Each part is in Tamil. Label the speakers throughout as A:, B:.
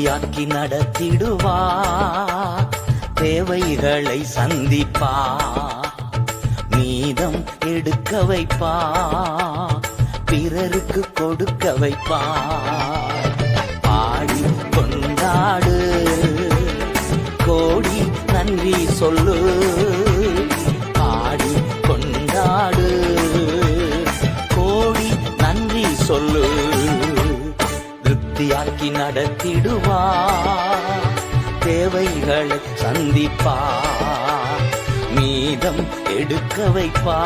A: திருப்தியாக்கி நடத்திடுவா, தேவைகளை சந்திப்பா, மீதம் எடுக்க வைப்பா, பிறருக்கு கொடுக்க வைப்பா. பாடி கொண்டாடு, கோடி நன்றி சொல்லு. பாடி கொண்டாடு, கோடி நன்றி சொல்லு. திருப்தியாக்கி நடத்திடுவா, தேவைகளை சந்திப்பா, மீதம் எடுக்க வைப்பா,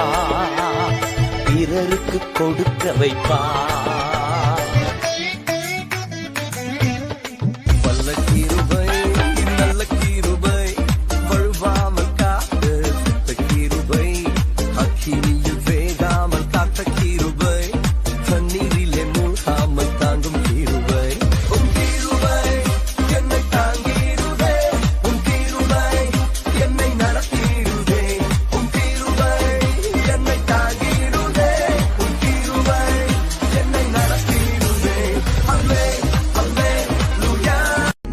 A: பிறருக்கு கொடுக்க வைப்பா.
B: வல்ல கிருபை, நல்ல கிருபை, வழுவாமல் காத்து கிருபை, அக்கினியில் வேகாமல் காத்த கிருபை, தண்ணீரிலே மூழ்காமல் தாங்கும் கிருபை. உன் கிருபை என்னை தாங்கிடுதே, உன் கிருபை என்னை நடத்திடுதே, உன் கிருபை என்னை தாங்கிடுதே, உன் கிருபை என்னை நடத்திடுதே. அல்லே அல்லேலூயா.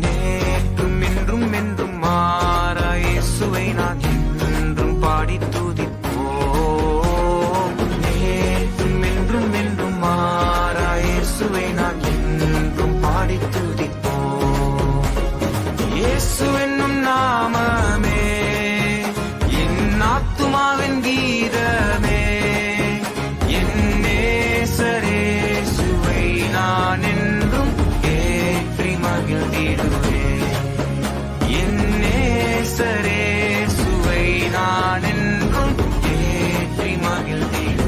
B: நேற்றும் என்றும் என்றும் மாறா இயேசுவை நான் என்றும் பாடி துதிப்போம். நேற்றும் என்றும் என்றும் மாறா இயேசுவை நான் என்றும் பாடி துதிப்போம். இயேசு என்னும் நாமமே என் ஆத்துமாவின் கீதமே, என் நேசரேசுவை நான் என்றும் ஏற்றி மகிழ்ந்திடுவேன். என் நேசரேசுவை நான் என்றும் ஏற்றி மகிழ்ந்திடுவேன்.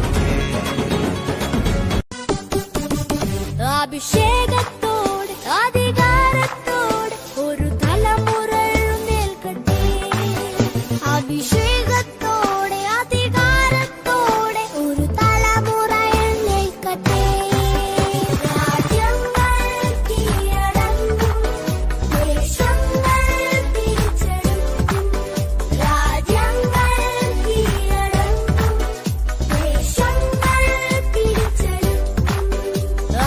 C: அபிஷேகத்தோடு அதிகாரத்தோடு ஒரு தலைமுறை மேல் கட்டே, அபிஷேகத்தோடு அதிகாரத்தோடு ஒரு தலைமுறை மேல் கட்டே. ராஜ்யங்கள் கீழடங்கும், தேசங்கள் பிரிச்செடுக்கும், ராஜ்யங்கள் கீழடங்கும், தேசங்கள் பிரிச்செடுக்கும்.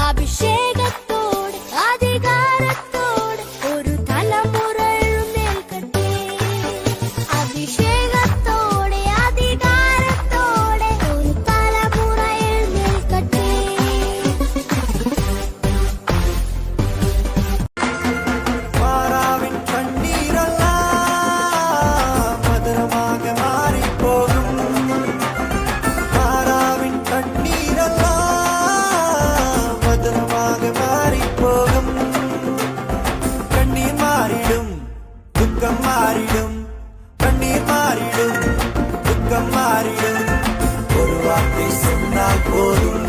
C: அபிஷேகத்தோடு அதிகாரத்தோடு ஒரு தலைமுறை மேல் கட்டே, அபிஷேகத்தோடு அதிகாரத்தோடு ஒரு தலைமுறை மேல் கட்டே.
B: மாறாவின் கண்ணீரெல்லாம் மதுரமாக மாறிப் போகும். மாறாவின் கண்ணீரெல்லாம் மதுரமாக மாறிப் போகும். கண்ணீர் மாறிடும், துக்கம் மாறிடும், கண்ணீர் மாறிடும், துக்கம் மாறிடும். ஒரு வார்த்தை சொன்னால் போதும்,